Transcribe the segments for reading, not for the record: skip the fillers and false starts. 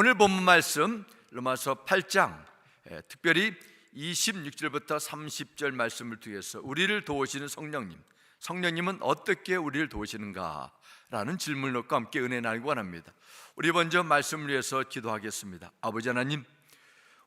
오늘 본문 말씀 로마서 8장 특별히 26절부터 30절 말씀을 통해서 우리를 도우시는 성령님은 어떻게 우리를 도우시는가? 라는 질문과 함께 은혜 나누기 원합니다. 우리 먼저 말씀을 위해서 기도하겠습니다. 아버지 하나님,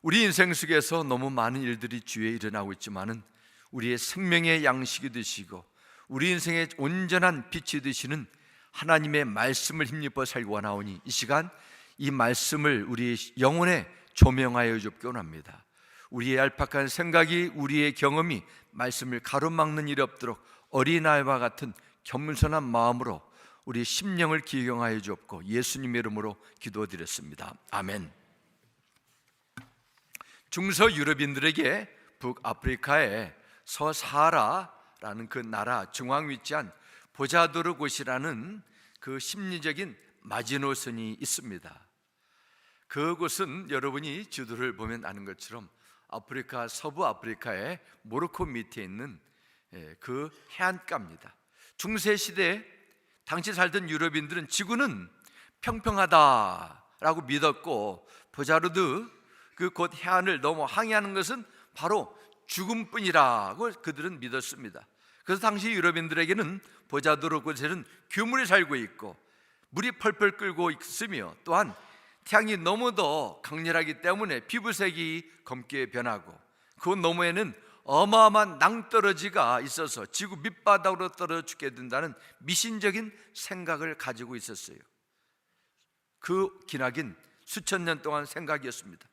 우리 인생 속에서 너무 많은 일들이 주위에 일어나고 있지만은 우리의 생명의 양식이 되시고 우리 인생의 온전한 빛이 되시는 하나님의 말씀을 힘입어 살기 원하오니 이 시간 이 말씀을 우리의 영혼에 조명하여 주옵기 원합니다. 우리의 얄팍한 생각이, 우리의 경험이 말씀을 가로막는 일이 없도록 어린아이와 같은 겸손한 마음으로 우리의 심령을 기경하여 주옵고 예수님의 이름으로 기도드렸습니다. 아멘. 중서 유럽인들에게 북아프리카의 서사하라라는 그 나라 중앙 위치한 보자도르곳이라는 그 심리적인 마지노선이 있습니다. 그곳은 여러분이 지도를 보면 아는 것처럼 아프리카, 서부 아프리카의 모로코 밑에 있는 그 해안가입니다. 중세시대에 당시 살던 유럽인들은 지구는 평평하다라고 믿었고 보자르드 그 곧 해안을 넘어 항해하는 것은 바로 죽음뿐이라고 그들은 믿었습니다. 그래서 당시 유럽인들에게는 보자도르곳에는 괴물이 살고 있고 물이 펄펄 끓고 있으며 또한 태양이 너무도 강렬하기 때문에 피부색이 검게 변하고 그 너머에는 어마어마한 낭떠러지가 있어서 지구 밑바닥으로 떨어져 죽게 된다는 미신적인 생각을 가지고 있었어요. 그 기나긴 수천 년 동안 생각이었습니다.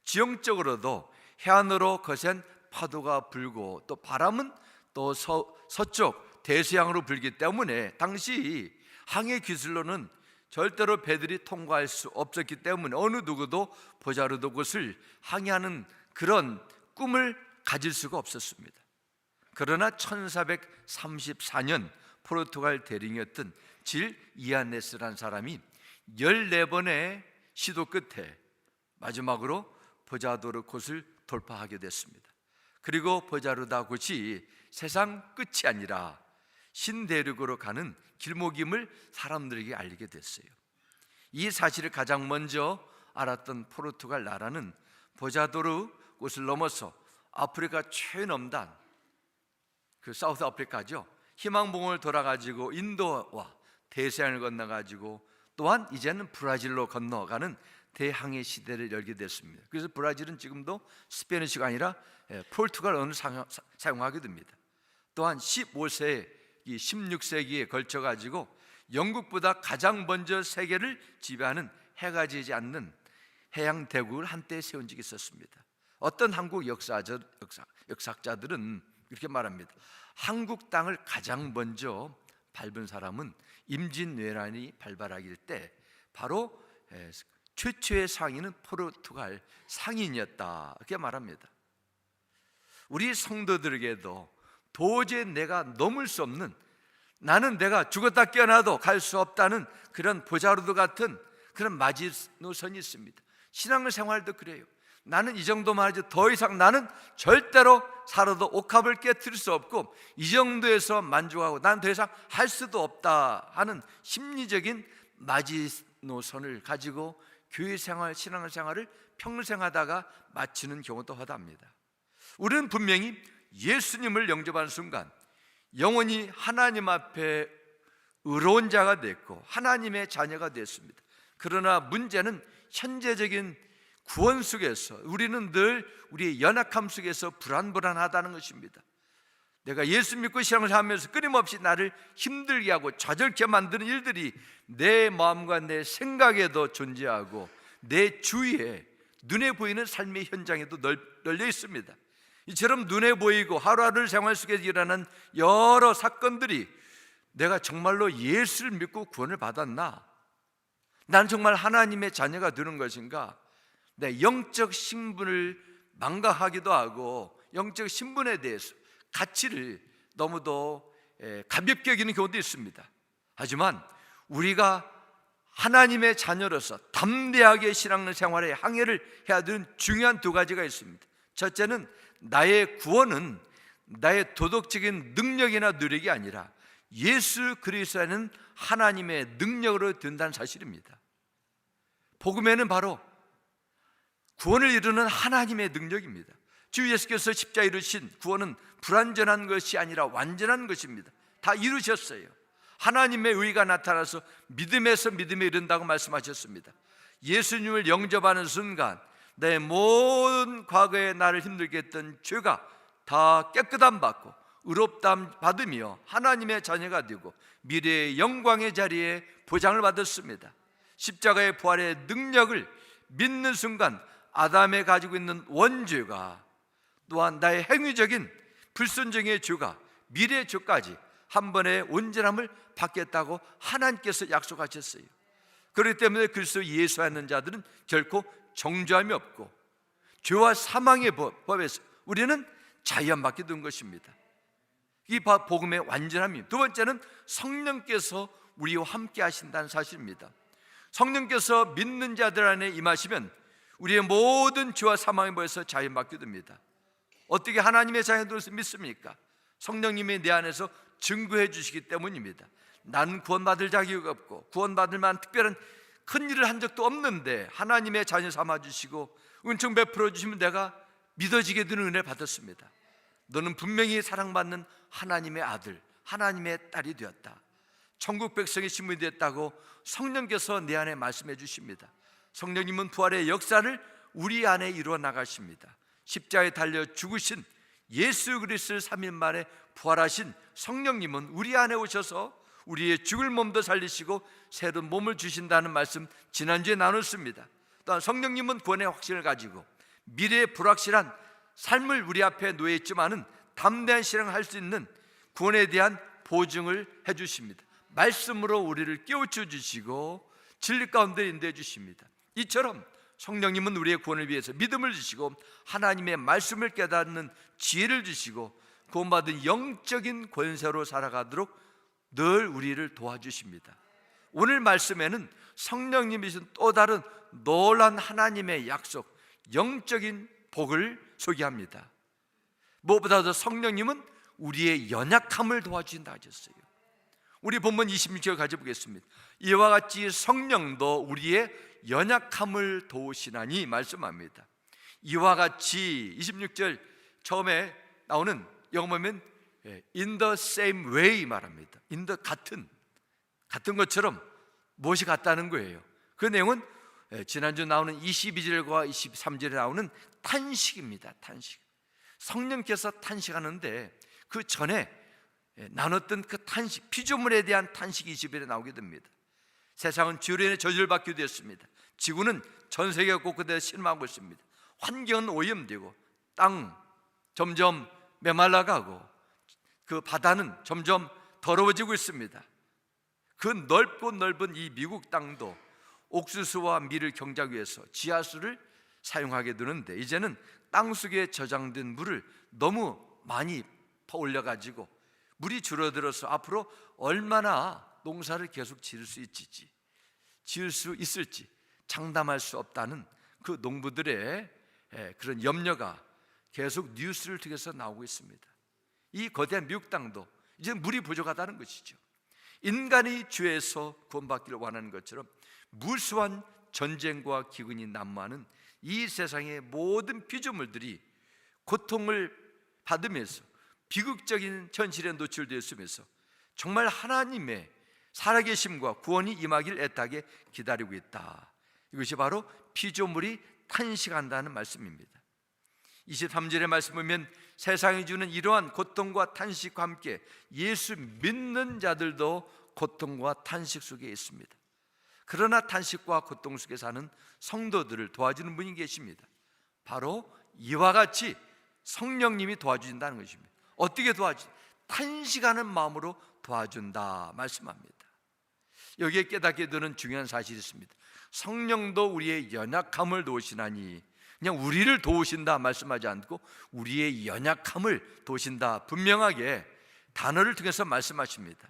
지형적으로도 해안으로 거센 파도가 불고 또 바람은 또 서쪽 대서양으로 불기 때문에 당시 항해 기술로는 절대로 배들이 통과할 수 없었기 때문에 어느 누구도 보자르도 곳을 항해하는 그런 꿈을 가질 수가 없었습니다. 그러나 1434년 포르투갈 대령이었던 질 이아네스라는 사람이 14번의 시도 끝에 마지막으로 보자도르 곳을 돌파하게 됐습니다. 그리고 보자르다 곳이 세상 끝이 아니라 신대륙으로 가는 길목임을 사람들에게 알리게 됐어요. 이 사실을 가장 먼저 알았던 포르투갈 나라는 보자도르 곳을 넘어서 아프리카 최남단 그 사우스 아프리카죠. 희망봉을 돌아가지고 인도와 대서양을 건너가지고 또한 이제는 브라질로 건너가는 대항해 시대를 열게 됐습니다. 그래서 브라질은 지금도 스페니쉬가 아니라 포르투갈 언어를 사용하게 됩니다. 또한 15세, 16세기에 걸쳐가지고 영국보다 가장 먼저 세계를 지배하는 해가 지지 않는 해양 대국을 한때 세운 적이 있었습니다. 어떤 한국 역사학자들은 이렇게 말합니다. 한국 땅을 가장 먼저 밟은 사람은 임진왜란이 발발하길 때 바로 최초의 상인은 포르투갈 상인이었다, 이렇게 말합니다. 우리 성도들에게도 도저히 내가 넘을 수 없는, 나는 내가 죽었다 깨어나도 갈 수 없다는 그런 보자르도 같은 그런 마지노선이 있습니다. 신앙생활도 그래요. 나는 이 정도만 하지 더 이상 나는 절대로 살아도 옥합을 깨트릴 수 없고 이 정도에서 만족하고 난 더 이상 할 수도 없다 하는 심리적인 마지노선을 가지고 교회생활, 신앙생활을 평생 하다가 마치는 경우도 허다합니다. 우리는 분명히 예수님을 영접하는 순간 영원히 하나님 앞에 의로운 자가 됐고 하나님의 자녀가 됐습니다. 그러나 문제는 현재적인 구원 속에서 우리는 늘 우리의 연약함 속에서 불안불안하다는 것입니다. 내가 예수 믿고 신앙을 하면서 끊임없이 나를 힘들게 하고 좌절케 만드는 일들이 내 마음과 내 생각에도 존재하고 내 주위에 눈에 보이는 삶의 현장에도 널려 있습니다. 이처럼 눈에 보이고 하루하루 생활 속에서 일어나는 여러 사건들이 내가 정말로 예수를 믿고 구원을 받았나? 난 정말 하나님의 자녀가 되는 것인가? 내 영적 신분을 망각하기도 하고 영적 신분에 대해서 가치를 너무도 가볍게 여기는 경우도 있습니다. 하지만 우리가 하나님의 자녀로서 담대하게 신앙생활의 항해를 해야 되는 중요한 두 가지가 있습니다. 첫째는 나의 구원은 나의 도덕적인 능력이나 노력이 아니라 예수 그리스도는 하나님의 능력으로 된다는 사실입니다. 복음에는 바로 구원을 이루는 하나님의 능력입니다. 주 예수께서 십자가에 이루신 구원은 불완전한 것이 아니라 완전한 것입니다. 다 이루셨어요. 하나님의 의가 나타나서 믿음에서 믿음에 이른다고 말씀하셨습니다. 예수님을 영접하는 순간 내 모든 과거에 나를 힘들게 했던 죄가 다 깨끗함 받고 의롭다함 받으며 하나님의 자녀가 되고 미래의 영광의 자리에 보장을 받았습니다. 십자가의 부활의 능력을 믿는 순간 아담에 가지고 있는 원죄가 또한 나의 행위적인 불순종의 죄가 미래의 죄까지 한 번에 온전함을 받겠다고 하나님께서 약속하셨어요. 그렇기 때문에 그리스도 예수 하는 자들은 결코 정죄함이 없고 죄와 사망의 법에서 우리는 자유함받게 된 것입니다. 이 복음의 완전함입니다. 두 번째는 성령께서 우리와 함께 하신다는 사실입니다. 성령께서 믿는 자들 안에 임하시면 우리의 모든 죄와 사망의 법에서 자유받게 됩니다. 어떻게 하나님의 자녀들을 믿습니까? 성령님이 내 안에서 증거해 주시기 때문입니다. 나는 구원받을 자격이 없고 구원받을 만한 특별한 큰 일을 한 적도 없는데 하나님의 자녀 삼아주시고 은총 베풀어 주시면 내가 믿어지게 되는 은혜를 받았습니다. 너는 분명히 사랑받는 하나님의 아들, 하나님의 딸이 되었다. 천국 백성의 신분이 되었다고 성령께서 내 안에 말씀해 주십니다. 성령님은 부활의 역사를 우리 안에 이루어 나가십니다. 십자가에 달려 죽으신 예수 그리스도를 3일 만에 부활하신 성령님은 우리 안에 오셔서 우리의 죽을 몸도 살리시고 새로운 몸을 주신다는 말씀 지난주에 나눴습니다. 또한 성령님은 구원의 확신을 가지고 미래의 불확실한 삶을 우리 앞에 놓여 있지만은 담대한 실행할 수 있는 구원에 대한 보증을 해주십니다. 말씀으로 우리를 깨우쳐 주시고 진리 가운데 인도해 주십니다. 이처럼 성령님은 우리의 구원을 위해서 믿음을 주시고 하나님의 말씀을 깨닫는 지혜를 주시고 구원받은 영적인 권세로 살아가도록 늘 우리를 도와주십니다. 오늘 말씀에는 성령님이 주신 또 다른 놀라운 하나님의 약속, 영적인 복을 소개합니다. 무엇보다도 성령님은 우리의 연약함을 도와주신다 하셨어요. 우리 본문 26절 가져보겠습니다. 이와 같이 성령도 우리의 연약함을 도우시나니 말씀합니다. 이와 같이 26절 처음에 나오는 영어 보면 in the same way 말합니다. in the 같은 것처럼 무엇이 같다는 거예요. 그 내용은 지난주 나오는 22절과 23절에 나오는 탄식입니다. 탄식. 성령께서 탄식하는데 그 전에 나눴던 그 탄식, 피조물에 대한 탄식이 20일에 나오게 됩니다. 세상은 죄로 인해 저주를 받게 되었습니다. 지구는 전 세계가 곳곳에 실망하고 있습니다. 환경은 오염되고 땅 점점 메말라가고 그 바다는 점점 더러워지고 있습니다. 그 넓고 넓은 이 미국 땅도 옥수수와 밀을 경작하기 위해서 지하수를 사용하게 되는데 이제는 땅속에 저장된 물을 너무 많이 퍼올려가지고 물이 줄어들어서 앞으로 얼마나 농사를 계속 지을 수 있을지 장담할 수 없다는 그 농부들의 그런 염려가 계속 뉴스를 통해서 나오고 있습니다. 이 거대한 미국 땅도 이제 물이 부족하다는 것이죠. 인간이 죄에서 구원받기를 원하는 것처럼 무수한 전쟁과 기근이 난무하는 이 세상의 모든 피조물들이 고통을 받으면서 비극적인 현실에 노출되었으면서 정말 하나님의 살아계심과 구원이 임하길 애타게 기다리고 있다. 이것이 바로 피조물이 탄식한다는 말씀입니다. 23절의 말씀 보면 세상이 주는 이러한 고통과 탄식과 함께 예수 믿는 자들도 고통과 탄식 속에 있습니다. 그러나 탄식과 고통 속에 사는 성도들을 도와주는 분이 계십니다. 바로 이와 같이 성령님이 도와주신다는 것입니다. 어떻게 탄식하는 마음으로 도와준다 말씀합니다. 여기에 깨닫게 되는 중요한 사실이 있습니다. 성령도 우리의 연약함을 도우시나니, 그냥 우리를 도우신다 말씀하지 않고 우리의 연약함을 도우신다 분명하게 단어를 통해서 말씀하십니다.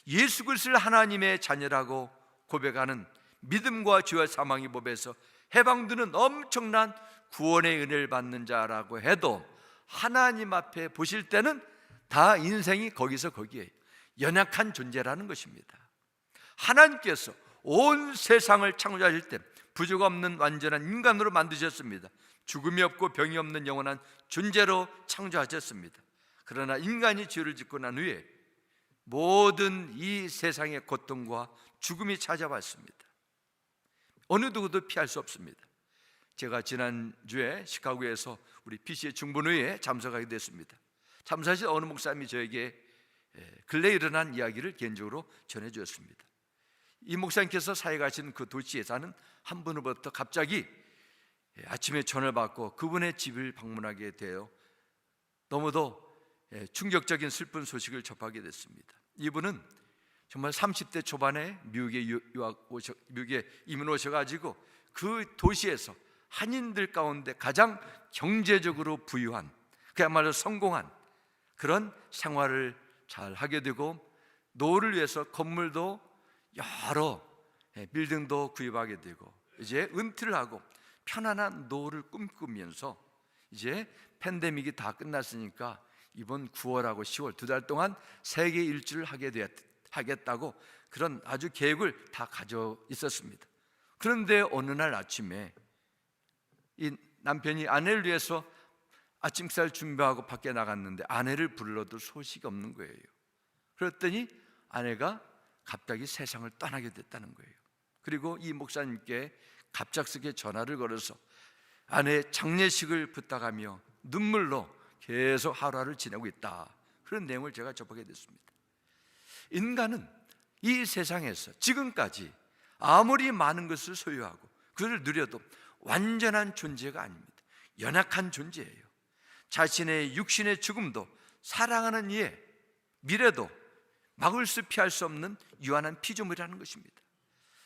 예수 그리스도를 하나님의 자녀라고 고백하는 믿음과 죄와 사망의 법에서 해방되는 엄청난 구원의 은혜를 받는 자라고 해도 하나님 앞에 보실 때는 다 인생이 거기서 거기에요. 연약한 존재라는 것입니다. 하나님께서 온 세상을 창조하실 때 부족 없는 완전한 인간으로 만드셨습니다. 죽음이 없고 병이 없는 영원한 존재로 창조하셨습니다. 그러나 인간이 죄를 짓고 난 후에 모든 이 세상의 고통과 죽음이 찾아왔습니다. 어느 누구도 피할 수 없습니다. 제가 지난주에 시카고에서 우리 PC의 중보회에 참석하게 됐습니다. 참사실 어느 목사님이 저에게 근래 일어난 이야기를 개인적으로 전해주었습니다. 이 목사님께서 사역하신 그 도시에 사는 한 분으로부터 갑자기 아침에 전화를 받고 그분의 집을 방문하게 되어 너무도 충격적인 슬픈 소식을 접하게 됐습니다. 이분은 정말 30대 초반에 미국에 이민 오셔가지고 그 도시에서 한인들 가운데 가장 경제적으로 부유한, 그야말로 성공한 그런 생활을 잘 하게 되고, 노후를 위해서 건물도 여러 빌딩도 구입하게 되고, 이제 은퇴를 하고 편안한 노후를 꿈꾸면서 이제 팬데믹이 다 끝났으니까 이번 9월하고 10월 2달 동안 세계 일주를 하겠다고 그런 아주 계획을 다 가져 있었습니다. 그런데 어느 날 아침에 이 남편이 아내를 위해서 아침 식사를 준비하고 밖에 나갔는데 아내를 불러도 소식이 없는 거예요. 그랬더니 아내가 갑자기 세상을 떠나게 됐다는 거예요. 그리고 이 목사님께 갑작스럽게 전화를 걸어서 아내의 장례식을 부탁하며 눈물로 계속 하루하루를 지내고 있다, 그런 내용을 제가 접하게 됐습니다. 인간은 이 세상에서 지금까지 아무리 많은 것을 소유하고 그것을 누려도 완전한 존재가 아닙니다. 연약한 존재예요. 자신의 육신의 죽음도 사랑하는 이의 미래도 막을 수 피할 수 없는 유한한 피조물이라는 것입니다.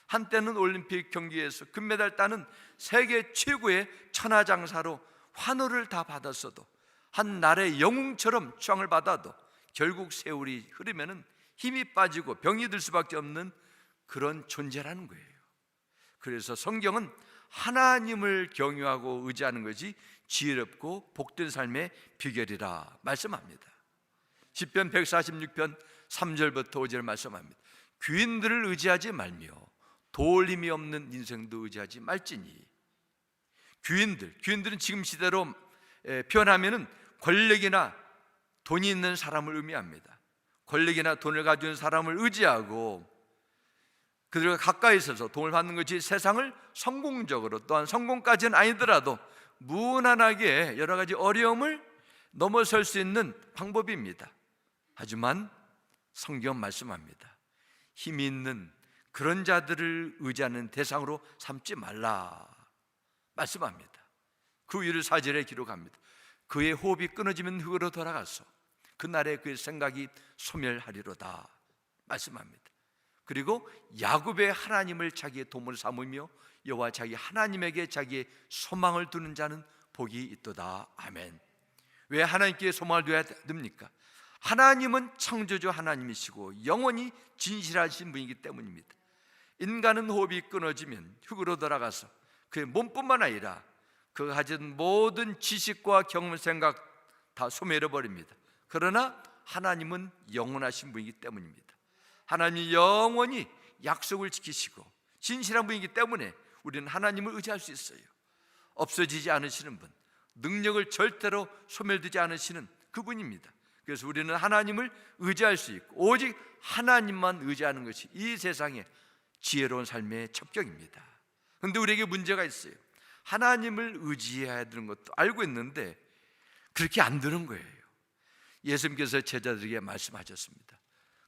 한때는 올림픽 경기에서 금메달 따는 세계 최고의 천하장사로 환호를 다 받았어도, 한 날의 영웅처럼 추앙을 받아도 결국 세월이 흐르면 힘이 빠지고 병이 들 수밖에 없는 그런 존재라는 거예요. 그래서 성경은 하나님을 경유하고 의지하는 것이 지혜롭고 복된 삶의 비결이라 말씀합니다. 시편 146편 3절부터 5절 말씀합니다. 귀인들을 의지하지 말며 도울 힘이 없는 인생도 의지하지 말지니. 귀인들은 지금 시대로 표현하면 권력이나 돈이 있는 사람을 의미합니다. 권력이나 돈을 가지고 있는 사람을 의지하고 그들과 가까이 있어서 도움을 받는 것이 세상을 성공적으로, 또한 성공까지는 아니더라도 무난하게 여러 가지 어려움을 넘어설 수 있는 방법입니다. 하지만 성경 말씀합니다. 힘이 있는 그런 자들을 의지하는 대상으로 삼지 말라 말씀합니다. 그 이유를 4절에 기록합니다. 그의 호흡이 끊어지면 흙으로 돌아가서 그날에 그의 생각이 소멸하리로다 말씀합니다. 그리고 야곱의 하나님을 자기의 도움을 삼으며 여호와 자기 하나님에게 자기의 소망을 두는 자는 복이 있도다. 아멘. 왜 하나님께 소망을 둬야 됩니까? 하나님은 창조주 하나님이시고 영원히 진실하신 분이기 때문입니다. 인간은 호흡이 끊어지면 흙으로 돌아가서 그의 몸뿐만 아니라 그가 가진 모든 지식과 경험, 생각 다 소멸해버립니다. 그러나 하나님은 영원하신 분이기 때문입니다. 하나님이 영원히 약속을 지키시고 진실한 분이기 때문에 우리는 하나님을 의지할 수 있어요. 없어지지 않으시는 분, 능력을 절대로 소멸되지 않으시는 그분입니다. 그래서 우리는 하나님을 의지할 수 있고 오직 하나님만 의지하는 것이 이 세상의 지혜로운 삶의 첩경입니다. 그런데 우리에게 문제가 있어요. 하나님을 의지해야 되는 것도 알고 있는데 그렇게 안 되는 거예요. 예수님께서 제자들에게 말씀하셨습니다.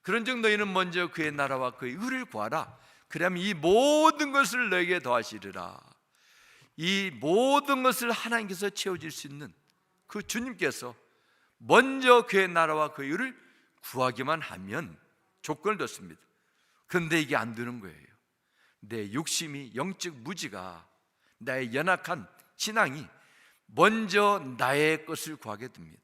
그런즉 너희는 먼저 그의 나라와 그의 의를 구하라. 그러면 이 모든 것을 너에게 더하시리라. 이 모든 것을 하나님께서 채워줄 수 있는 그 주님께서 먼저 그의 나라와 그의 의를 구하기만 하면 조건을 뒀습니다. 그런데 이게 안 되는 거예요. 내 욕심이, 영적 무지가, 나의 연약한 신앙이 먼저 나의 것을 구하게 됩니다.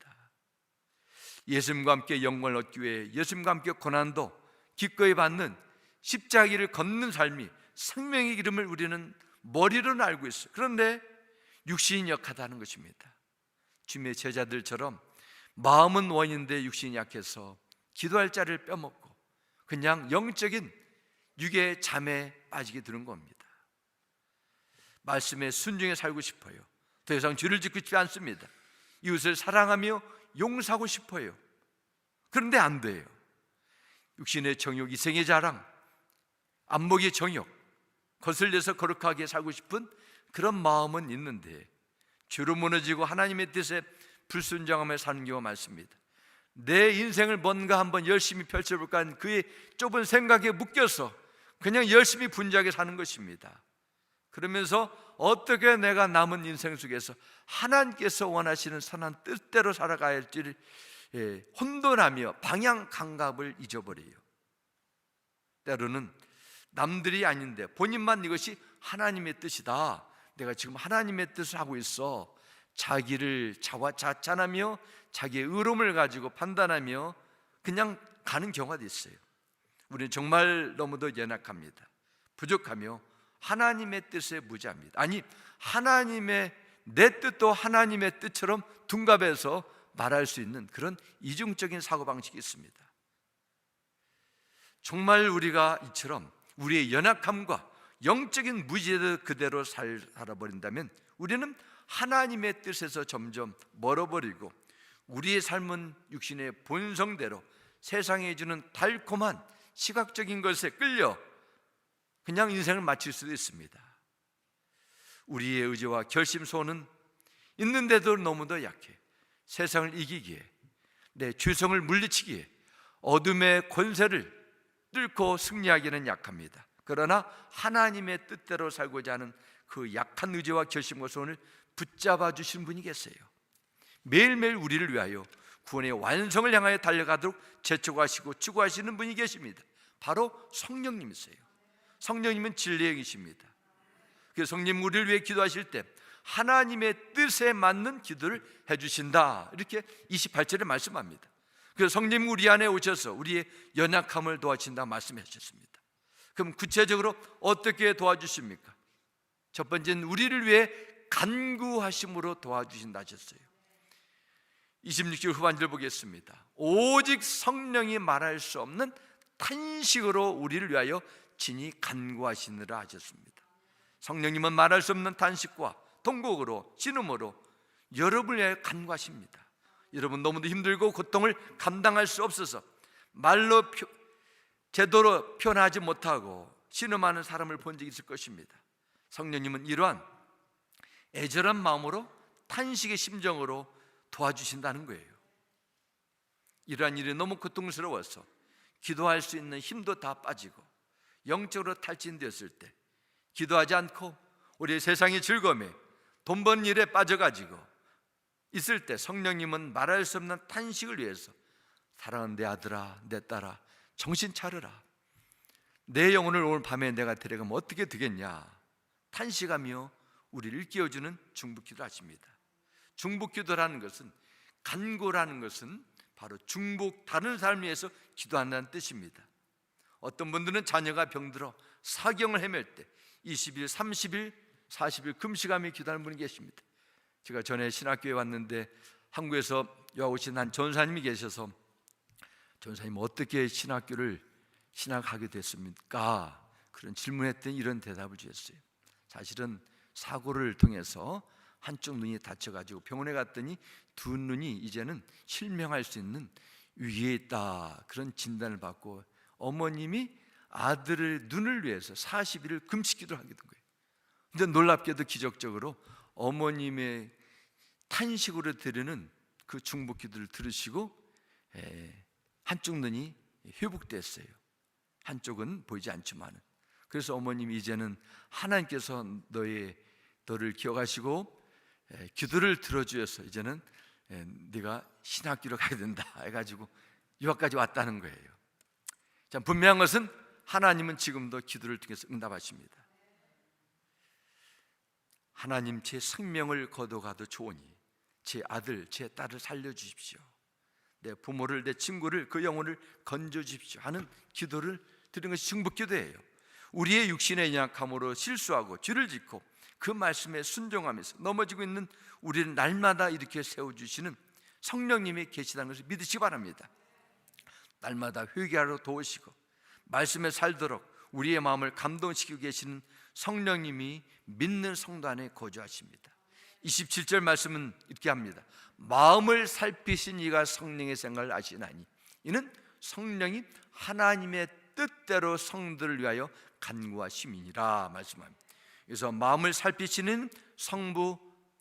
예수님과 함께 영광을 얻기 위해 예수님과 함께 고난도 기꺼이 받는 십자가를 걷는 삶이 생명의 이름을 우리는 머리로는 알고 있어요. 그런데 육신이 약하다는 것입니다. 주님의 제자들처럼 마음은 원인데 육신이 약해서 기도할 자를 빼먹고 그냥 영적인 육의 잠에 빠지게 되는 겁니다. 말씀에 순종해 살고 싶어요. 더 이상 죄를 짓고 싶지 않습니다. 이웃을 사랑하며 용서하고 싶어요. 그런데 안 돼요. 육신의 정욕, 이생의 자랑, 안목의 정욕, 거슬려서 거룩하게 살고 싶은 그런 마음은 있는데 죄로 무너지고 하나님의 뜻에 불순종하며 사는 경우가 많습니다. 내 인생을 뭔가 한번 열심히 펼쳐볼까 하는 그의 좁은 생각에 묶여서 그냥 열심히 분주하게 사는 것입니다. 그러면서 어떻게 내가 남은 인생 속에서 하나님께서 원하시는 선한 뜻대로 살아가야 할지를 혼돈하며 방향 감각을 잊어버려요. 때로는 남들이 아닌데 본인만 이것이 하나님의 뜻이다, 내가 지금 하나님의 뜻을 하고 있어, 자기를 자화자찬하며 자기의 의로움을 가지고 판단하며 그냥 가는 경우가 있어요. 우리는 정말 너무도 연약합니다. 부족하며 하나님의 뜻에 무지합니다. 아니, 하나님의 내 뜻도 하나님의 뜻처럼 둔갑해서 말할 수 있는 그런 이중적인 사고방식이 있습니다. 정말 우리가 이처럼 우리의 연약함과 영적인 무지를 그대로 살아버린다면 우리는 하나님의 뜻에서 점점 멀어버리고 우리의 삶은 육신의 본성대로 세상에 주는 달콤한 시각적인 것에 끌려 그냥 인생을 마칠 수도 있습니다. 우리의 의지와 결심 소원은 있는데도 너무도 약해 세상을 이기기에, 내 죄성을 물리치기에 어둠의 권세를 뚫고 승리하기는 약합니다. 그러나 하나님의 뜻대로 살고자 하는 그 약한 의지와 결심과 소원을 붙잡아 주신 분이 계세요. 매일매일 우리를 위하여 구원의 완성을 향하여 달려가도록 재촉하시고 추구하시는 분이 계십니다. 바로 성령님이세요. 성령님은 진리의 영이십니다. 그래서 성령 우리를 위해 기도하실 때 하나님의 뜻에 맞는 기도를 해주신다, 이렇게 28절에 말씀합니다. 그래서 성령 우리 안에 오셔서 우리의 연약함을 도와주신다 말씀해 주셨습니다. 그럼 구체적으로 어떻게 도와주십니까? 첫 번째는 우리를 위해 간구하심으로 도와주신다 하셨어요. 26절 후반절 보겠습니다. 오직 성령이 말할 수 없는 탄식으로 우리를 위하여 친히 간구하시느라 하셨습니다. 성령님은 말할 수 없는 탄식과 통곡으로 신음으로 여러분을 위하여 간구하십니다. 여러분 너무도 힘들고 고통을 감당할 수 없어서 말로 제대로 표현하지 못하고 신음하는 사람을 본 적이 있을 것입니다. 성령님은 이러한 애절한 마음으로 탄식의 심정으로 도와주신다는 거예요. 이러한 일이 너무 고통스러워서 기도할 수 있는 힘도 다 빠지고 영적으로 탈진되었을 때 기도하지 않고 우리의 세상의 즐거움에 돈 버는 일에 빠져가지고 있을 때 성령님은 말할 수 없는 탄식을 위해서 사랑하는 내 아들아, 내 딸아, 정신 차려라. 내 영혼을 오늘 밤에 내가 데려가면 어떻게 되겠냐 탄식하며 우리를 일깨워주는 중보기도를 하십니다. 중보기도라는 것은, 간구라는 것은 바로 중복, 다른 사람을 위해서 기도한다는 뜻입니다. 어떤 분들은 자녀가 병들어 사경을 헤맬 때 20일, 30일, 40일 금식하며 기도하는 분이 계십니다. 제가 전에 신학교에 왔는데 한국에서 여오신 한 전사님이 계셔서 전사님 어떻게 신학교를 신학하게 됐습니까? 그런 질문했더니 이런 대답을 주셨어요. 사실은 사고를 통해서 한쪽 눈이 다쳐가지고 병원에 갔더니 두 눈이 이제는 실명할 수 있는 위기에 있다, 그런 진단을 받고 어머님이 아들의 눈을 위해서 40일을 금식기도를 하게 된 거예요. 근데 놀랍게도 기적적으로 어머님의 탄식으로 드리는 그 중보기도를 들으시고 한쪽 눈이 회복됐어요. 한쪽은 보이지 않지만. 그래서 어머님이 이제는 하나님께서 너를 기억하시고 기도를 들어주셔서 이제는 네가 신학교로 가야 된다 해가지고 유학까지 왔다는 거예요. 자, 분명한 것은 하나님은 지금도 기도를 통해서 응답하십니다. 하나님, 제 생명을 거둬가도 좋으니 제 아들, 제 딸을 살려주십시오. 내 부모를, 내 친구를, 그 영혼을 건져주십시오 하는 기도를 드리는 것이 중보기도예요. 우리의 육신의 연약함으로 실수하고 죄를 짓고 그 말씀에 순종하면서 넘어지고 있는 우리를 날마다 이렇게 세워주시는 성령님이 계시다는 것을 믿으시기 바랍니다. 날마다 회개하러 도우시고 말씀에 살도록 우리의 마음을 감동시키고 계시는 성령님이 믿는 성도 안에 거주하십니다. 27절 말씀은 이렇게 합니다. 마음을 살피신 이가 성령의 생각을 아시나니 이는 성령이 하나님의 뜻대로 성도를 위하여 간구하심이니라 말씀합니다. 그래서 마음을 살피시는 성부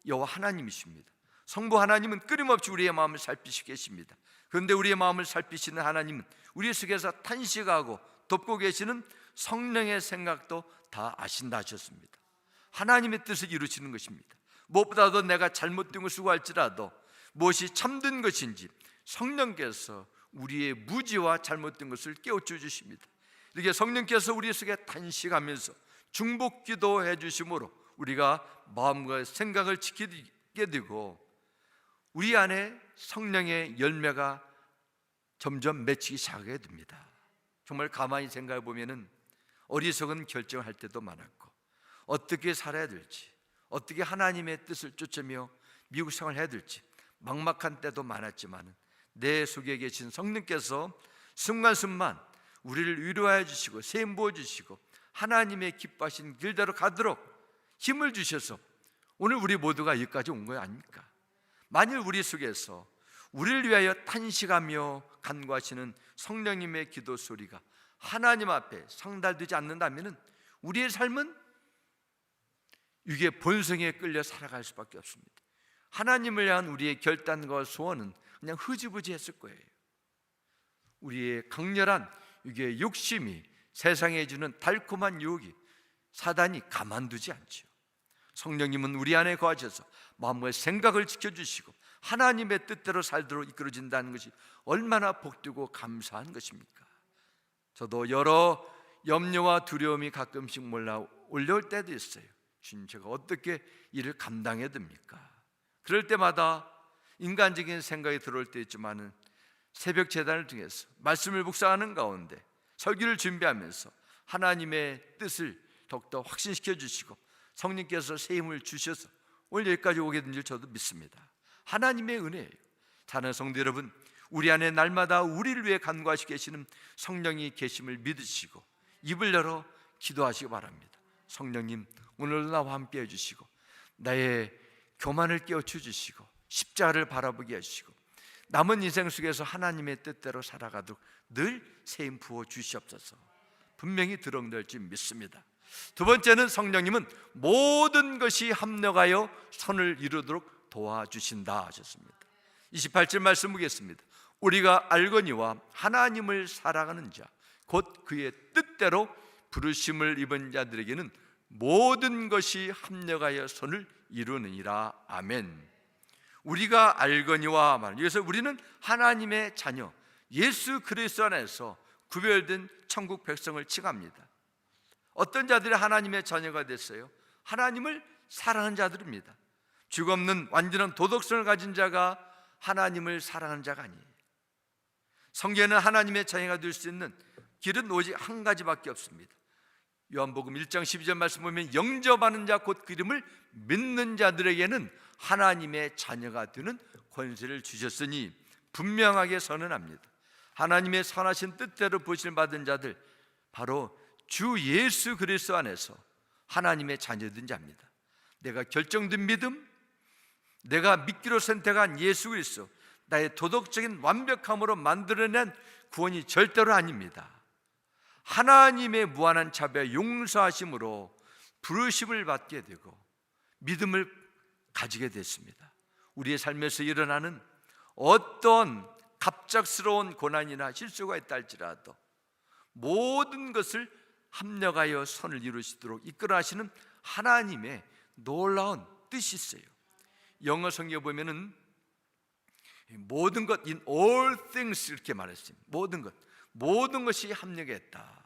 여호와 하나님이십니다. 성부 하나님은 끊임없이 우리의 마음을 살피시고 계십니다. 그런데 우리의 마음을 살피시는 하나님은 우리 속에서 탄식하고 돕고 계시는 성령의 생각도 다 아신다 하셨습니다. 하나님의 뜻을 이루시는 것입니다. 무엇보다도 내가 잘못된 것을 수고할지라도 무엇이 참된 것인지 성령께서 우리의 무지와 잘못된 것을 깨우쳐 주십니다. 이렇게 성령께서 우리 속에 탄식하면서 중보기도 해주심으로 우리가 마음과 생각을 지키게 되고 우리 안에 성령의 열매가 점점 맺히기 시작하게 됩니다. 정말 가만히 생각해 보면은 어리석은 결정할 때도 많았고 어떻게 살아야 될지, 어떻게 하나님의 뜻을 쫓으며 미국 생활을 해야 될지 막막한 때도 많았지만 내 속에 계신 성령께서 순간순간 우리를 위로하여 주시고 세임 부어 주시고 하나님의 기뻐하신 길대로 가도록 힘을 주셔서 오늘 우리 모두가 여기까지 온 거 아닙니까? 만일 우리 속에서 우리를 위하여 탄식하며 간구하시는 성령님의 기도 소리가 하나님 앞에 상달되지 않는다면 우리의 삶은 육의 본성에 끌려 살아갈 수밖에 없습니다. 하나님을 향한 우리의 결단과 소원은 그냥 흐지부지했을 거예요. 우리의 강렬한 육의 욕심이 세상에 주는 달콤한 유혹이 사단이 가만두지 않죠. 성령님은 우리 안에 거하셔서 마음과 생각을 지켜주시고 하나님의 뜻대로 살도록 이끌어진다는 것이 얼마나 복되고 감사한 것입니까? 저도 여러 염려와 두려움이 가끔씩 올라올 때도 있어요. 주님, 제가 어떻게 이를 감당해야 됩니까? 그럴 때마다 인간적인 생각이 들어올 때 있지만은 새벽 제단을 통해서 말씀을 묵상하는 가운데 설교를 준비하면서 하나님의 뜻을 더욱더 확신시켜 주시고 성령께서 새 힘을 주셔서 오늘 여기까지 오게 된 줄 저도 믿습니다. 하나님의 은혜예요. 사랑하는 성도 여러분, 우리 안에 날마다 우리를 위해 간구하시고 계시는 성령이 계심을 믿으시고 입을 열어 기도하시기 바랍니다. 성령님, 오늘도 나와 함께 해주시고 나의 교만을 깨우쳐 주시고 십자가를 바라보게 하시고 남은 인생 속에서 하나님의 뜻대로 살아가도록 늘 세임 부어 주시옵소서. 분명히 들어온다 줄 믿습니다. 두 번째는 성령님은 모든 것이 합력하여 선을 이루도록 도와주신다 하셨습니다. 28절 말씀 보겠습니다. 우리가 알거니와 하나님을 사랑하는 자 곧 그의 뜻대로 부르심을 입은 자들에게는 모든 것이 합력하여 선을 이루느니라. 아멘. 우리가 알거니와 말, 여기서 우리는 하나님의 자녀 예수 그리스도 안에서 구별된 천국 백성을 칭합니다. 어떤 자들이 하나님의 자녀가 됐어요? 하나님을 사랑하는 자들입니다. 죄 없는 완전한 도덕성을 가진 자가 하나님을 사랑하는 자가 아니에요. 성경에는 하나님의 자녀가 될 수 있는 길은 오직 한 가지밖에 없습니다. 요한복음 1장 12절 말씀 보면 영접하는 자 곧 그 이름을 믿는 자들에게는 하나님의 자녀가 되는 권세를 주셨으니 분명하게 선언합니다. 하나님의 선하신 뜻대로 부르심을 받은 자들, 바로 주 예수 그리스도 안에서 하나님의 자녀된 자입니다. 내가 결정된 믿음, 내가 믿기로 선택한 예수 그리스도, 나의 도덕적인 완벽함으로 만들어낸 구원이 절대로 아닙니다. 하나님의 무한한 자비와 용서하심으로 부르심을 받게 되고 믿음을 가지게 됐습니다. 우리의 삶에서 일어나는 어떤 갑작스러운 고난이나 실수가 있다 할지라도 모든 것을 합력하여 선을 이루시도록 이끌어 하시는 하나님의 놀라운 뜻이 있어요. 영어 성경에 보면은 모든 것, in all things 이렇게 말했습니다. 모든 것이 합력했다.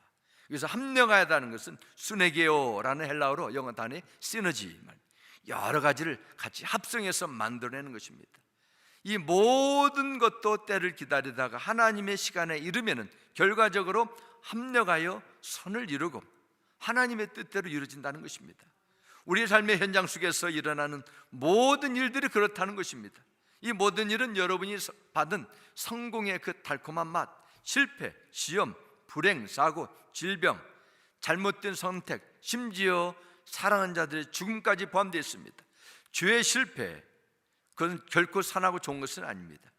그래서 합력하다는 것은 수네게오라는 헬라어로 영어 단어의 시너지, 여러 가지를 같이 합성해서 만들어내는 것입니다. 이 모든 것도 때를 기다리다가 하나님의 시간에 이르면은 결과적으로 합력하여 선을 이루고 하나님의 뜻대로 이루어진다는 것입니다. 우리의 삶의 현장 속에서 일어나는 모든 일들이 그렇다는 것입니다. 이 모든 일은 여러분이 받은 성공의 그 달콤한 맛, 실패, 시험, 불행, 사고, 질병, 잘못된 선택, 심지어 사랑하는 자들의 죽음까지 포함되어 있습니다. 죄의 실패, 그건 결코 선하고 좋은 것은 아닙니다.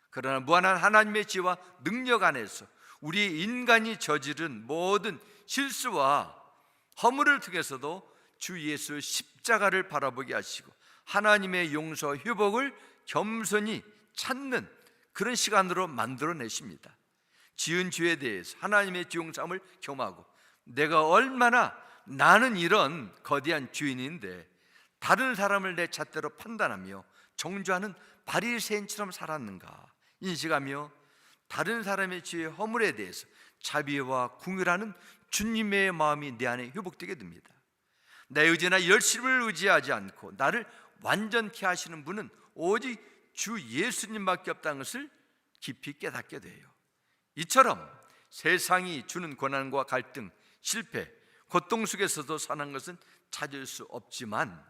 그러나 무한한 하나님의 지혜와 능력 안에서 우리 인간이 저지른 모든 실수와 허물을 통해서도 주 예수 십자가를 바라보게 하시고 하나님의 용서와 회복을 겸손히 찾는 그런 시간으로 만들어내십니다. 지은 죄에 대해서 하나님의 지용삼을 경험하고 내가 얼마나 나는 이런 거대한 죄인인데 다른 사람을 내 잣대로 판단하며 정죄하는 바리새인처럼 살았는가 인식하며 다른 사람의 죄의 허물에 대해서 자비와 궁휼하는 주님의 마음이 내 안에 회복되게 됩니다. 내 의지나 열심을 의지하지 않고 나를 완전케 하시는 분은 오직 주 예수님밖에 없다는 것을 깊이 깨닫게 돼요. 이처럼 세상이 주는 고난과 갈등, 실패, 고통 속에서도 선한 것은 찾을 수 없지만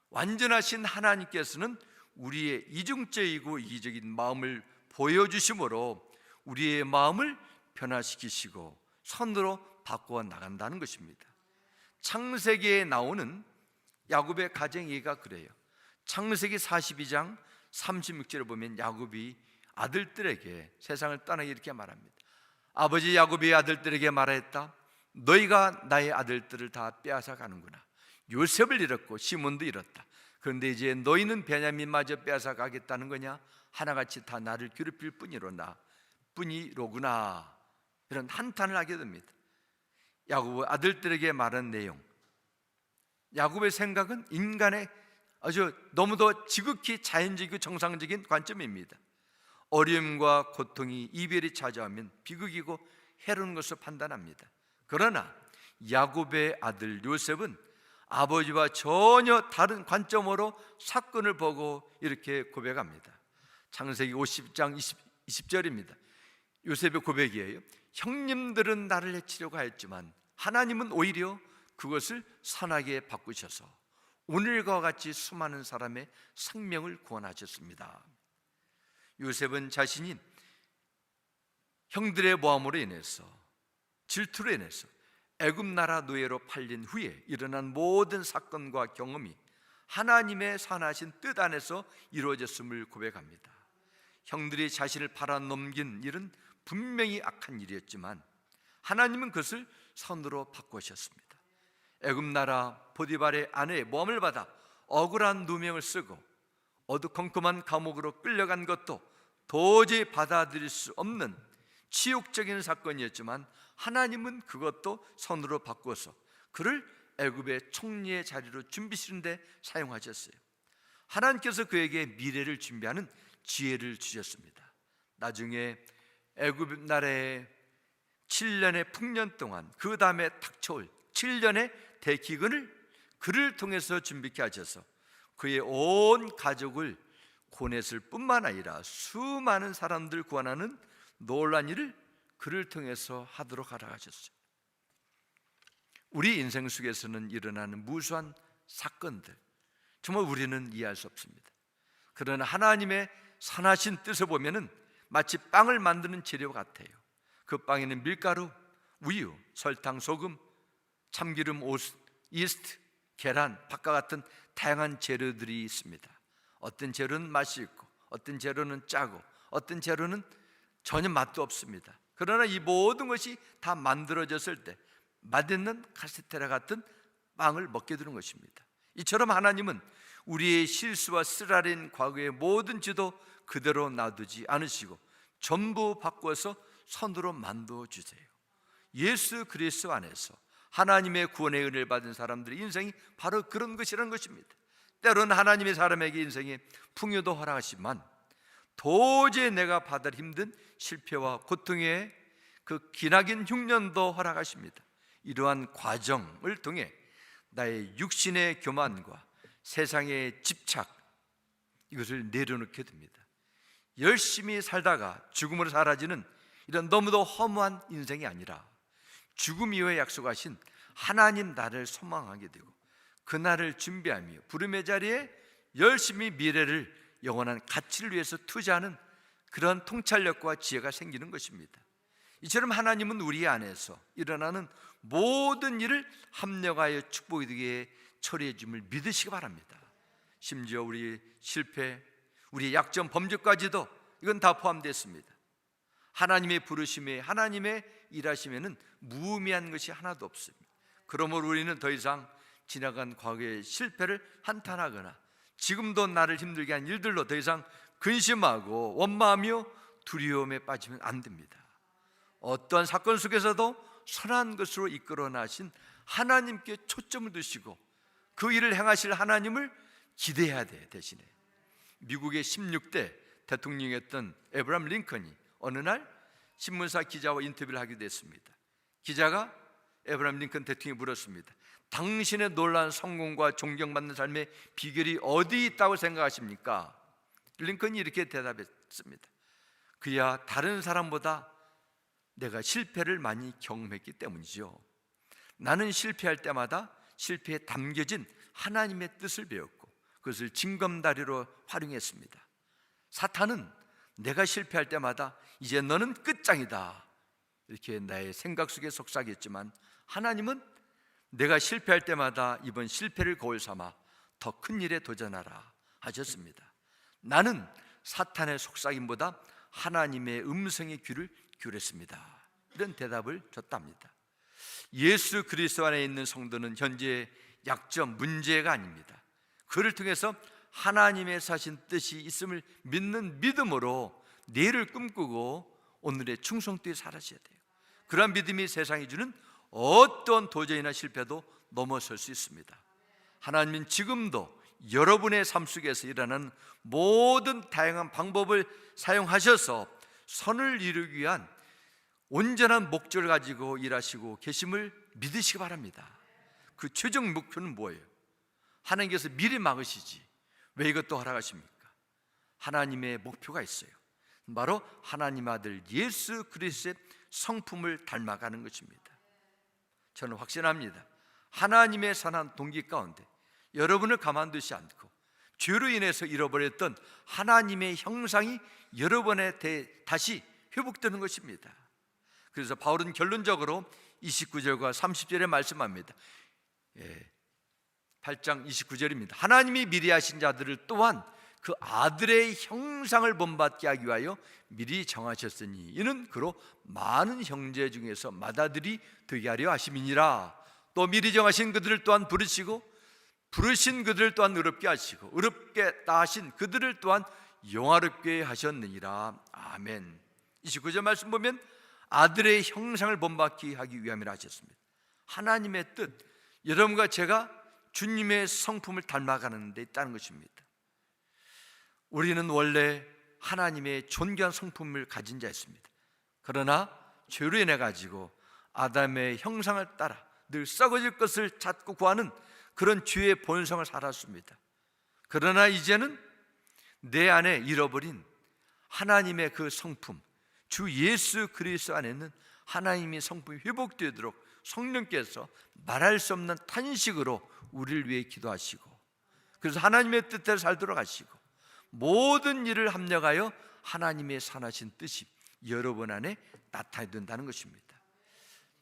완전하신 하나님께서는 우리의 이중적이고 이기적인 마음을 보여주심으로 우리의 마음을 변화시키시고 선으로 바꾸어 나간다는 것입니다. 창세기에 나오는 야곱의 가정 얘기가 그래요. 창세기 42장 36절에 보면 야곱이 아들들에게 세상을 떠나게 이렇게 말합니다. 아버지 야곱이 아들들에게 말했다. 너희가 나의 아들들을 다 빼앗아 가는구나. 요셉을 잃었고 시몬도 잃었다. 그런데 이제 너희는 베냐민마저 빼앗아 가겠다는 거냐? 하나같이 다 나를 괴롭힐 뿐이로구나. 이런 한탄을 하게 됩니다. 야곱의 아들들에게 말한 내용, 야곱의 생각은 인간의 아주 너무도 지극히 자연적이고 정상적인 관점입니다. 어려움과 고통이 이별이 찾아오면 비극이고 해로운 것으로 판단합니다. 그러나 야곱의 아들 요셉은 아버지와 전혀 다른 관점으로 사건을 보고 이렇게 고백합니다. 창세기 50장 20절입니다. 요셉의 고백이에요. 형님들은 나를 해치려고 하였지만 하나님은 오히려 그것을 선하게 바꾸셔서 오늘과 같이 수많은 사람의 생명을 구원하셨습니다. 요셉은 자신이 형들의 모함으로 인해서 질투로 인해서 애굽 나라 노예로 팔린 후에 일어난 모든 사건과 경험이 하나님의 선하신 뜻 안에서 이루어졌음을 고백합니다. 형들이 자신을 팔아넘긴 일은 분명히 악한 일이었지만 하나님은 그것을 선으로 바꾸셨습니다. 애굽 나라 보디발의 아내의 모함을 받아 억울한 누명을 쓰고 어두컴컴한 감옥으로 끌려간 것도 도저히 받아들일 수 없는 치욕적인 사건이었지만 하나님은 그것도 선으로 바꾸어서 그를 애굽의 총리의 자리로 준비시는데 사용하셨어요. 하나님께서 그에게 미래를 준비하는 지혜를 주셨습니다. 나중에 애굽 나라의 7년의 풍년 동안 그 다음에 닥쳐올 7년의 대기근을 그를 통해서 준비케 하셔서 그의 온 가족을 구원했을 뿐만 아니라 수많은 사람들 구원하는 놀라운 일을 그를 통해서 하도록 하셨어요. 우리 인생 속에서는 일어나는 무수한 사건들 정말 우리는 이해할 수 없습니다. 그러나 하나님의 선하신 뜻을 보면은 마치 빵을 만드는 재료 같아요. 그 빵에는 밀가루, 우유, 설탕, 소금, 참기름, 이스트, 계란, 팥과 같은 다양한 재료들이 있습니다. 어떤 재료는 맛이 있고 어떤 재료는 짜고 어떤 재료는 전혀 맛도 없습니다. 그러나 이 모든 것이 다 만들어졌을 때 맛있는 카스테라 같은 빵을 먹게 되는 것입니다. 이처럼 하나님은 우리의 실수와 쓰라린 과거의 모든 지도 그대로 놔두지 않으시고 전부 바꿔서 선으로 만들어주세요. 예수 그리스도 안에서 하나님의 구원의 은혜를 받은 사람들의 인생이 바로 그런 것이라는 것입니다. 때로는 하나님의 사람에게 인생에 풍요도 허락하시지만 도저히 내가 받을 힘든 실패와 고통의 그 기나긴 흉년도 허락하십니다. 이러한 과정을 통해 나의 육신의 교만과 세상의 집착 이것을 내려놓게 됩니다. 열심히 살다가 죽음으로 사라지는 이런 너무도 허무한 인생이 아니라 죽음 이후에 약속하신 하나님 나를 소망하게 되고 그날을 준비하며 부름의 자리에 열심히 미래를 영원한 가치를 위해서 투자하는 그런 통찰력과 지혜가 생기는 것입니다. 이처럼 하나님은 우리 안에서 일어나는 모든 일을 합력하여 축복이 되게 처리해 줌을 믿으시기 바랍니다. 심지어 우리 실패, 우리의 약점, 범죄까지도 이건 다 포함되어 있습니다. 하나님의 부르심에, 하나님의 일하심에는 무의미한 것이 하나도 없습니다. 그러므로 우리는 더 이상 지나간 과거의 실패를 한탄하거나 지금도 나를 힘들게 한 일들로 더 이상 근심하고 원망하며 두려움에 빠지면 안 됩니다. 어떠한 사건 속에서도 선한 것으로 이끌어 나신 하나님께 초점을 두시고 그 일을 행하실 하나님을 기대해야 돼. 대신에 미국의 16대 대통령이었던 에브라함 링컨이 어느 날 신문사 기자와 인터뷰를 하게 됐습니다. 기자가 에브라함 링컨 대통령이 물었습니다. 당신의 놀라운 성공과 존경받는 삶의 비결이 어디 있다고 생각하십니까? 링컨이 이렇게 대답했습니다. 그야 다른 사람보다 내가 실패를 많이 경험했기 때문이죠. 나는 실패할 때마다 실패에 담겨진 하나님의 뜻을 배웠고 그것을 징검다리로 활용했습니다. 사탄은 내가 실패할 때마다 이제 너는 끝장이다 이렇게 나의 생각 속에 속삭였지만, 하나님은 내가 실패할 때마다 이번 실패를 거울 삼아 더 큰 일에 도전하라 하셨습니다. 나는 사탄의 속삭임보다 하나님의 음성의 귀를 기울였습니다. 이런 대답을 줬답니다. 예수 그리스도 안에 있는 성도는 현재 약점, 문제가 아닙니다. 그를 통해서 하나님의 사신 뜻이 있음을 믿는 믿음으로 내일을 꿈꾸고 오늘의 충성되게 살아셔야 돼요. 그러한 믿음이 세상이 주는 어떤 도전이나 실패도 넘어설 수 있습니다. 하나님은 지금도 여러분의 삶 속에서 일어나는 모든 다양한 방법을 사용하셔서 선을 이루기 위한 온전한 목적을 가지고 일하시고 계심을 믿으시기 바랍니다. 그 최종 목표는 뭐예요? 하나님께서 미리 막으시지 왜 이것도 허락하십니까? 하나님의 목표가 있어요. 바로 하나님 아들 예수 그리스도의 성품을 닮아가는 것입니다. 저는 확신합니다. 하나님의 선한 동기 가운데 여러분을 가만두지 않고 죄로 인해서 잃어버렸던 하나님의 형상이 여러분에 대해 다시 회복되는 것입니다. 그래서 바울은 결론적으로 29절과 30절에 말씀합니다. 8장 29절입니다. 하나님이 미리 하신 자들을 또한 그 아들의 형상을 본받게 하기 위하여 미리 정하셨으니 이는 그로 많은 형제 중에서 맏아들이 되게 하려 하심이니라. 또 미리 정하신 그들을 또한 부르시고 부르신 그들을 또한 의롭게 하시고 의롭게 따하신 그들을 또한 영화롭게 하셨느니라. 아멘. 29절 말씀 보면 아들의 형상을 본받게 하기 위함이라 하셨습니다. 하나님의 뜻, 여러분과 제가 주님의 성품을 닮아가는 데 있다는 것입니다. 우리는 원래 하나님의 존귀한 성품을 가진 자였습니다. 그러나 죄로 인해 가지고 아담의 형상을 따라 늘 썩어질 것을 찾고 구하는 그런 죄의 본성을 살았습니다. 그러나 이제는 내 안에 잃어버린 하나님의 그 성품, 주 예수 그리스도 안에는 하나님의 성품이 회복되도록 성령께서 말할 수 없는 탄식으로 우리를 위해 기도하시고, 그래서 하나님의 뜻대로 살도록 하시고 모든 일을 합력하여 하나님의 선하신 뜻이 여러분 안에 나타나야 된다는 것입니다.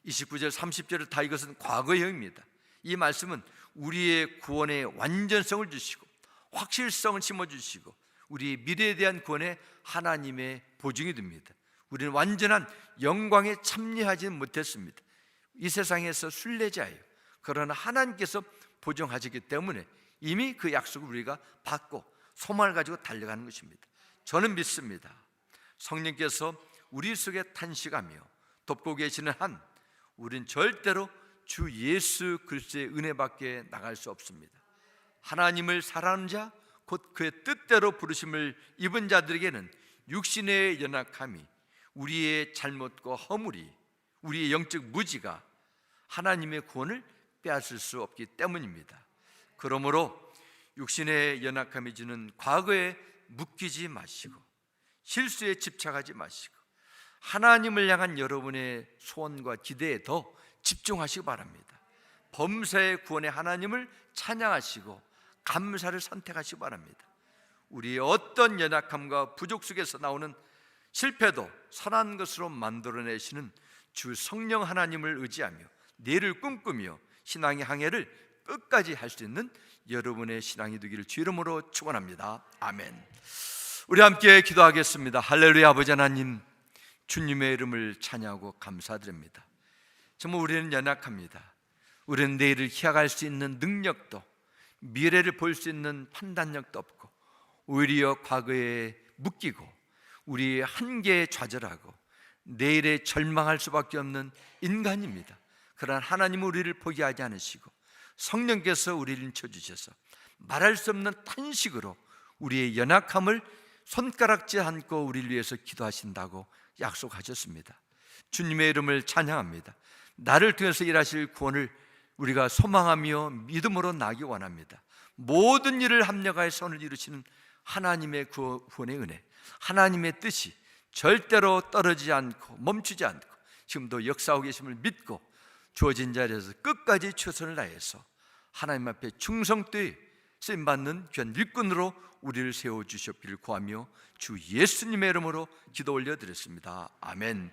29절 30절을 다 이것은 과거형입니다. 이 말씀은 우리의 구원의 완전성을 주시고 확실성을 심어주시고 우리의 미래에 대한 구원의 하나님의 보증이 됩니다. 우리는 완전한 영광에 참여하지 못했습니다. 이 세상에서 순례자예요. 그러나 하나님께서 보증하셨기 때문에 이미 그 약속을 우리가 받고 소망을 가지고 달려가는 것입니다. 저는 믿습니다. 성령께서 우리 속에 탄식하며 돕고 계시는 한 우린 절대로 주 예수 그리스도의 은혜밖에 나갈 수 없습니다. 하나님을 사랑하는 자, 곧 그의 뜻대로 부르심을 입은 자들에게는 육신의 연약함이, 우리의 잘못과 허물이, 우리의 영적 무지가 하나님의 구원을 빼앗을 수 없기 때문입니다. 그러므로 육신의 연약함이 주는 과거에 묶이지 마시고 실수에 집착하지 마시고 하나님을 향한 여러분의 소원과 기대에 더 집중하시기 바랍니다. 범사의 구원의 하나님을 찬양하시고 감사를 선택하시기 바랍니다. 우리의 어떤 연약함과 부족 속에서 나오는 실패도 선한 것으로 만들어내시는 주 성령 하나님을 의지하며 내일을 꿈꾸며 신앙의 항해를 끝까지 할 수 있는 여러분의 신앙이 되기를 주 이름으로 축원합니다. 아멘. 우리 함께 기도하겠습니다. 할렐루야. 아버지 하나님, 주님의 이름을 찬양하고 감사드립니다. 정말 우리는 연약합니다. 우리는 내일을 희약할 수 있는 능력도, 미래를 볼 수 있는 판단력도 없고, 오히려 과거에 묶이고 우리의 한계에 좌절하고 내일에 절망할 수밖에 없는 인간입니다. 그러나 하나님은 우리를 포기하지 않으시고 성령께서 우리를 인쳐주셔서 말할 수 없는 탄식으로 우리의 연약함을 손가락질 않고 우리를 위해서 기도하신다고 약속하셨습니다. 주님의 이름을 찬양합니다. 나를 통해서 일하실 구원을 우리가 소망하며 믿음으로 나기 원합니다. 모든 일을 합력하여 선을 이루시는 하나님의 구원의 은혜, 하나님의 뜻이 절대로 떨어지지 않고 멈추지 않고 지금도 역사하고 계심을 믿고 주어진 자리에서 끝까지 최선을 다해서 하나님 앞에 충성되이 쓰임받는 귀한 일꾼으로 우리를 세워주시옵기를 구하며 주 예수님의 이름으로 기도 올려드렸습니다. 아멘.